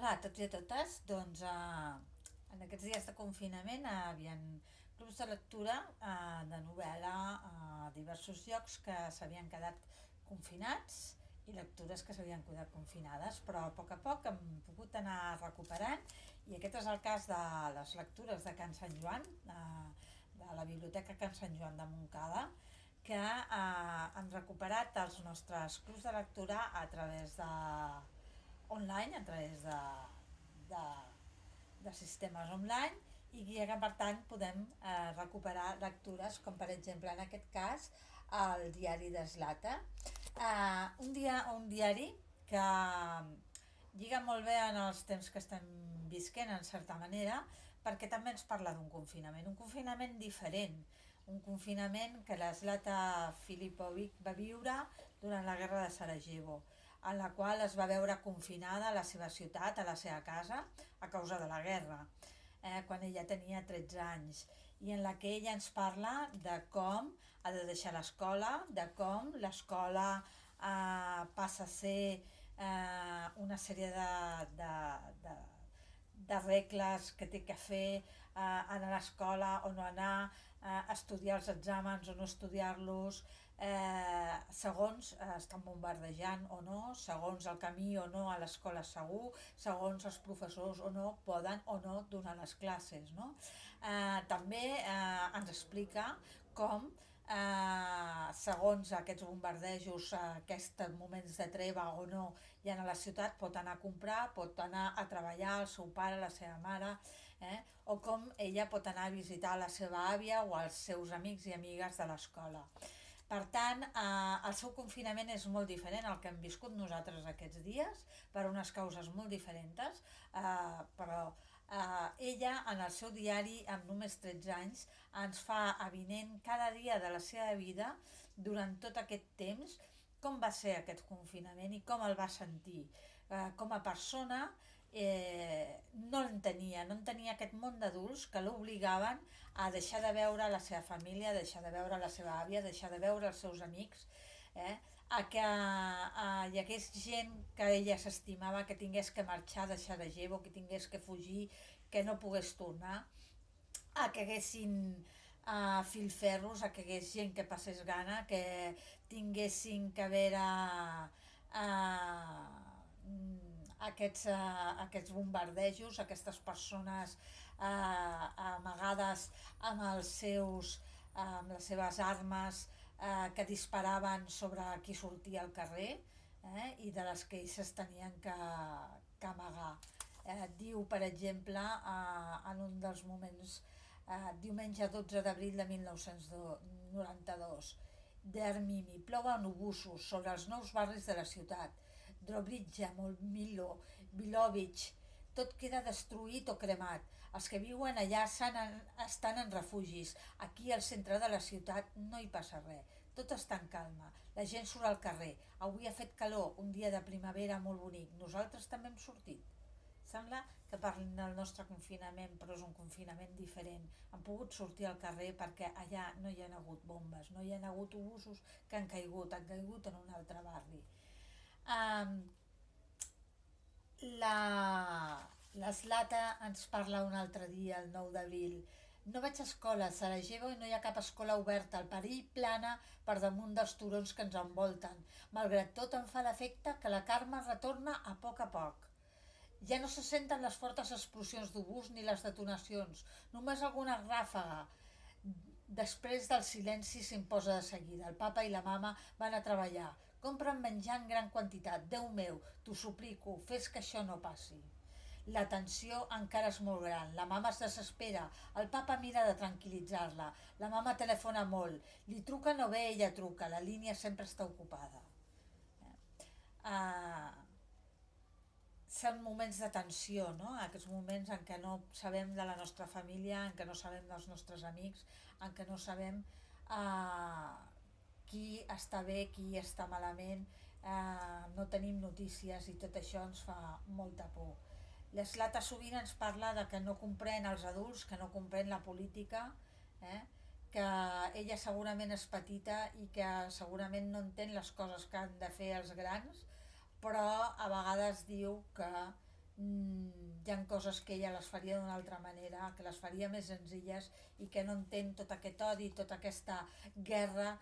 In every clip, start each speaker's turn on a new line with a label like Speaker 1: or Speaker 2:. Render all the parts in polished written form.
Speaker 1: Hola a tots i a totes. En aquests dies de confinament hi havia clubs de lectura de novel·la a diversos llocs que s'havien quedat confinats i lectures que s'havien quedat confinades, però a poc hem pogut anar recuperant i aquest és el cas de les lectures de Can Sant Joan, de la Biblioteca Can Sant Joan de Montcada, que han recuperat els nostres clubs de lectura a través de online, a través de, de sistemes online i que per tant podem recuperar lectures com per exemple en aquest cas el diari d'Eslata, un diari que lliga molt bé en els temps que estem visquent en certa manera perquè també ens parla un confinament diferent, un confinament que l'Eslata Filipovic va viure durant la guerra de Sarajevo, en la qual es va veure confinada a la seva ciutat, a la seva casa, a causa de la guerra, quan ella tenia 13 anys, i en la que ella ens parla de com ha de deixar l'escola, de com l'escola passa a ser una sèrie de, de regles que té que fer, anar a l'escola o no anar, estudiar els exàmens o no estudiar-los, segons estan bombardejant o no, segons el camí o no a l'escola segur, segons els professors o no poden o no donar les classes, no? També ens explica com segons aquests bombardejos, aquests moments de treva o no hi ha a la ciutat, pot anar a comprar, pot anar a treballar el seu pare, la seva mare, o com ella pot anar a visitar la seva àvia o els seus amics i amigues de l'escola. Per tant, el seu confinament és molt diferent al que hem viscut nosaltres aquests dies, per unes causes molt diferents, però ella, en el seu diari, amb només 13 anys, ens fa avinent cada dia de la seva vida, durant tot aquest temps, com va ser aquest confinament i com el va sentir. Com a persona, no entenia aquest món d'adults que l'obligaven a deixar de veure la seva família, a deixar de veure la seva àvia, a deixar de veure els seus amics, a que hi hagués gent que ella s'estimava que tingués que marxar de Sarajevo, que tingués que fugir, que no pogués tornar, a que haguessin filferros, a que hagués gent que passés gana, que tinguessin que veure aquests bombardejos, aquestes persones amagades amb les seves armes, que disparaven sobre qui sortia al carrer, i de les que ells es tenien que amagar. Diu, per exemple, en un dels moments, diumenge 12 d'abril de 1992, Dermimi, plou en obusos sobre els nous barris de la ciutat. Dobrija, Molmilo, Vilovich, tot queda destruït o cremat. Els que viuen allà estan en refugis. Aquí, al centre de la ciutat, no hi passa res. Tot està en calma. La gent surt al carrer. Avui ha fet calor, un dia de primavera molt bonic. Nosaltres també hem sortit. Sembla que parlin del nostre confinament, però és un confinament diferent. Han pogut sortir al carrer perquè allà no hi ha hagut bombes, no hi ha hagut obusos que han caigut en un altre barri. L'Eslata ens parla un altre dia, el 9 d'abril. No vaig a escola a Sarajevo i no hi ha cap escola oberta. El perill plana per damunt dels turons que ens envolten. Malgrat tot em fa l'efecte que la Carme retorna a poc. Ja no se senten les fortes explosions d'obús ni les detonacions, només alguna ràfaga. Després del silenci s'imposa de seguida. El papa i la mama van a treballar. Compren menjar en gran quantitat. Déu meu, t'ho suplico, fes que això no passi. La tensió encara és molt gran. La mama es desespera. El papa mira de tranquil·litzar-la. La mama telefona molt. Li truquen o bé ella truca. La línia sempre està ocupada. Són moments de tensió, no? Aquests moments en què no sabem de la nostra família, en què no sabem dels nostres amics, en què no sabem qui està bé, qui està malament, no tenim notícies i tot això ens fa molta por. L'Eslata sovint ens parla de que no comprèn els adults, que no comprèn la política, que ella segurament és petita i que segurament no entén les coses que han de fer els grans, però a vegades diu que Hi ha coses que ella les faria d'una altra manera, que les faria més senzilles i que no entén tot aquest odi, tota aquesta guerra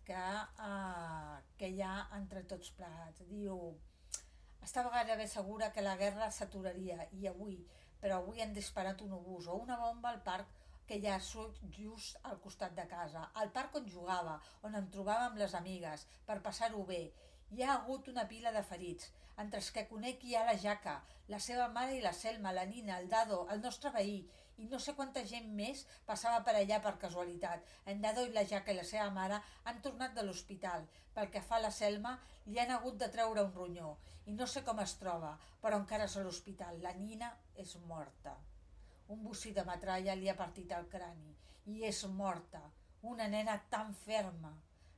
Speaker 1: que hi ha entre tots plegats. Diu, estava gairebé segura que la guerra s'aturaria i avui, però avui han disparat un obús o una bomba al parc que hi ha just al costat de casa, al parc on jugava, on em trobava amb les amigues, per passar-ho bé. Hi ha hagut una pila de ferits, entre els que conec hi ha la Jaca, la seva mare i la Selma, la Nina, el Dado, el nostre veí, i no sé quanta gent més passava per allà per casualitat. En Dado i la Jaca i la seva mare han tornat de l'hospital. Pel que fa a la Selma, li han hagut de treure un ronyó, i no sé com es troba, però encara és a l'hospital. La Nina és morta. Un bocí de metralla li ha partit el crani i és morta. Una nena tan ferma.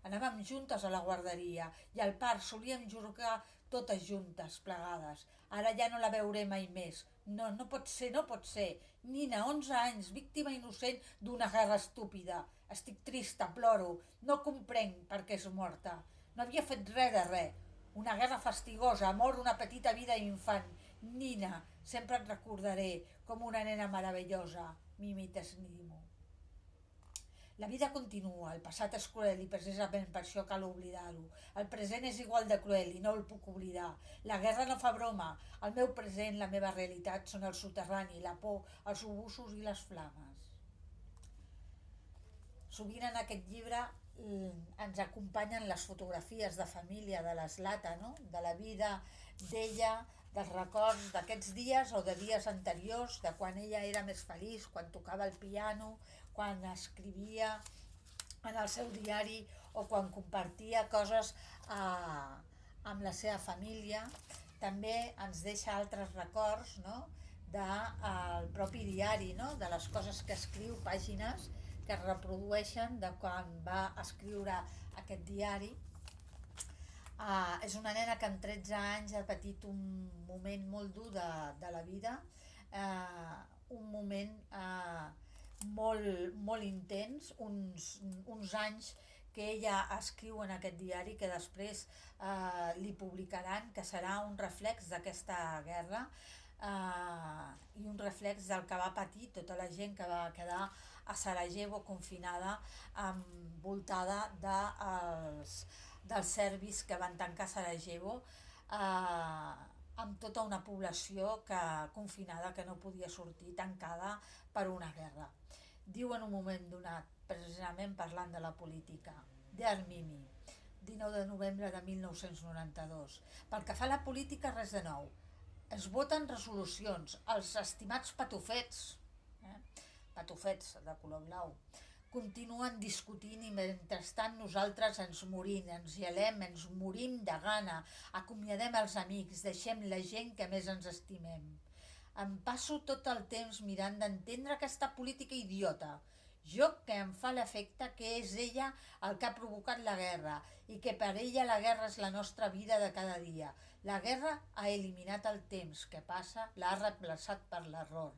Speaker 1: Anàvem juntes a la guarderia i al parc solíem jugar totes juntes, plegades. Ara ja no la veuré mai més. No, no pot ser, no pot ser. Nina, 11 anys, víctima innocent d'una guerra estúpida. Estic trista, ploro. No comprenc per què és morta. No havia fet res de res. Una guerra fastigosa, mor una petita vida infant. Nina, sempre et recordaré com una nena meravellosa. Mimites Nimo. La vida continua, el passat és cruel i precisament per això cal oblidar-ho. El present és igual de cruel i no el puc oblidar. La guerra no fa broma. El meu present, la meva realitat són el soterrani, la por, els obusos i les flames. Sovint en aquest llibre ens acompanyen les fotografies de família de l'Slata, no? De la vida d'ella, dels records d'aquests dies o de dies anteriors, de quan ella era més feliç, quan tocava el piano, quan escrivia en el seu diari o quan compartia coses amb la seva família. També ens deixa altres records, no? Del propi diari, no? De les coses que escriu, pàgines que es reprodueixen de quan va escriure aquest diari. És una nena que amb 13 anys ha patit un moment molt dur de la vida, un moment molt, molt intens, uns anys que ella escriu en aquest diari que després li publicaran, que serà un reflex d'aquesta guerra i un reflex del que va patir tota la gent que va quedar a Sarajevo confinada, envoltada dels serbis que van tancar Sarajevo, amb tota una població confinada que no podia sortir, tancada per una guerra. Diu en un moment donat, precisament parlant de la política, Dear Mimi, 19 de novembre de 1992. Pel que fa a la política, res de nou. Es voten resolucions, els estimats patufets, patufets de color blau, continuen discutint i mentrestant nosaltres ens morim, ens gelem, ens morim de gana, acomiadem els amics, deixem la gent que més ens estimem. Em passo tot el temps mirant d'entendre aquesta política idiota, joc que em fa l'efecte que és ella el que ha provocat la guerra i que per ella la guerra és la nostra vida de cada dia. La guerra ha eliminat el temps que passa, l'ha reemplaçat per l'horror.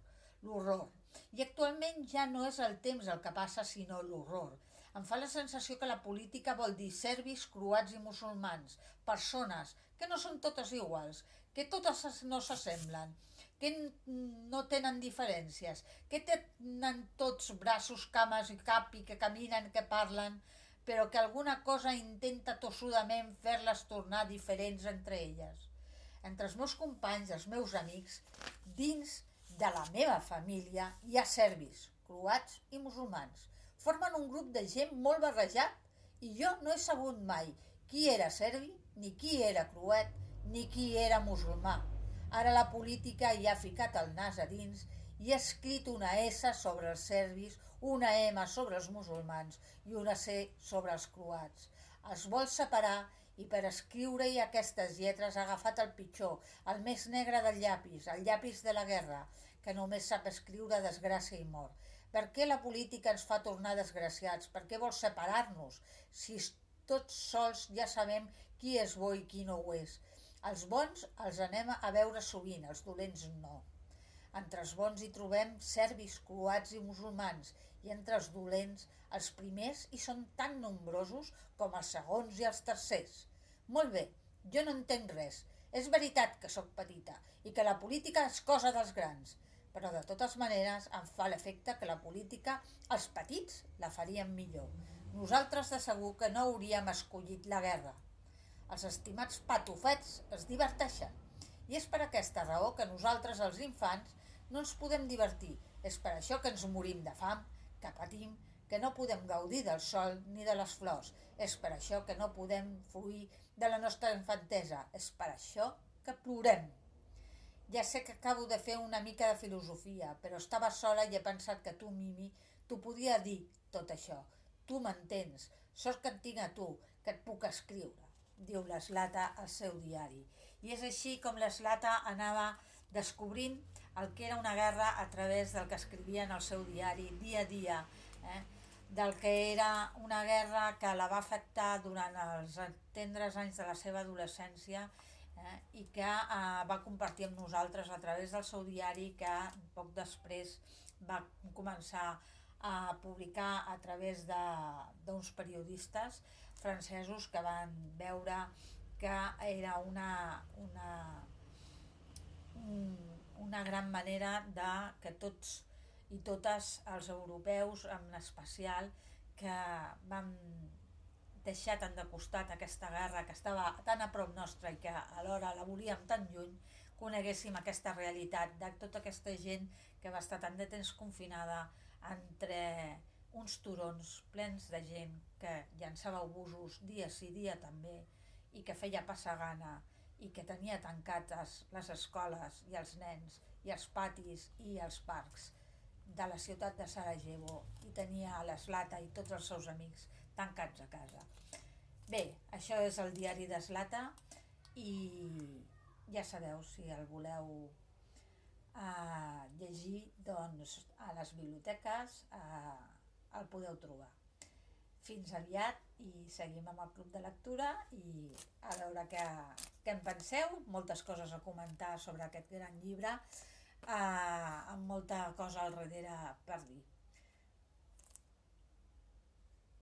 Speaker 1: I actualment ja no és el temps el que passa, sinó l'horror. Em fa la sensació que la política vol dir serbis, croats i musulmans, persones que no són totes iguals, que totes no s'assemblen, que no tenen diferències, que tenen tots braços, cames i cap i que caminen, que parlen, però que alguna cosa intenta tossudament fer-les tornar diferents entre elles. Entre els meus companys, els meus amics, dins de la meva família hi ha serbis, croats i musulmans. Formen un grup de gent molt barrejat i jo no he sabut mai qui era serbi, ni qui era croat, ni qui era musulmà. Ara la política hi ha ficat el nas a dins i ha escrit una S sobre els serbis, una M sobre els musulmans i una C sobre els croats. Es vol separar i per escriure-hi aquestes lletres ha agafat el pitjor, el més negre del llapis, el llapis de la guerra, que només sap escriure desgràcia i mort. Per què la política ens fa tornar desgraciats? Per què vol separar-nos? Si tots sols ja sabem qui és bo i qui no ho és. Els bons els anem a veure sovint, els dolents no. Entre els bons hi trobem serbis, croats i musulmans, i entre els dolents els primers hi són tan nombrosos com els segons i els tercers. Molt bé, jo no entenc res. És veritat que sóc petita i que la política és cosa dels grans, però de totes maneres em fa l'efecte que la política els petits la faríem millor. Nosaltres de segur que no hauríem escollit la guerra. Els estimats patufets es diverteixen. I és per aquesta raó que nosaltres, els infants, no ens podem divertir. És per això que ens morim de fam, que patim, que no podem gaudir del sol ni de les flors. És per això que no podem fruir de la nostra infantesa. És per això que plorem. Ja sé que acabo de fer una mica de filosofia, però estava sola i he pensat que tu, Mimi, t'ho podia dir tot això. Tu m'entens, sort que et tinc a tu, que et puc escriure, diu l'Slata al seu diari. I és així com l'Slata anava descobrint el que era una guerra a través del que escrivia en el seu diari dia a dia, del que era una guerra que la va afectar durant els tendres anys de la seva adolescència, i que va compartir amb nosaltres a través del seu diari, que poc després va començar a publicar a través d'uns periodistes francesos que van veure que era una gran manera de que tots i totes els europeus en especial, que vam deixar tant de costat aquesta guerra que estava tan a prop nostra i que alhora la volíem tan lluny, coneguéssim aquesta realitat de tota aquesta gent que va estar tant de temps confinada entre uns turons plens de gent que llançava obusos dia sí dia també, i que feia passar gana, i que tenia tancades les escoles i els nens i els patis i els parcs de la ciutat de Sarajevo, i tenia l'Slata i tots els seus amics tancats a casa. Bé, això és el diari d'Slata, i ja sabeu, si el voleu llegir, doncs a les biblioteques el podeu trobar. Fins aviat, i seguim amb el club de lectura, i a veure què en penseu. Moltes coses a comentar sobre aquest gran llibre, amb molta cosa al darrere per dir.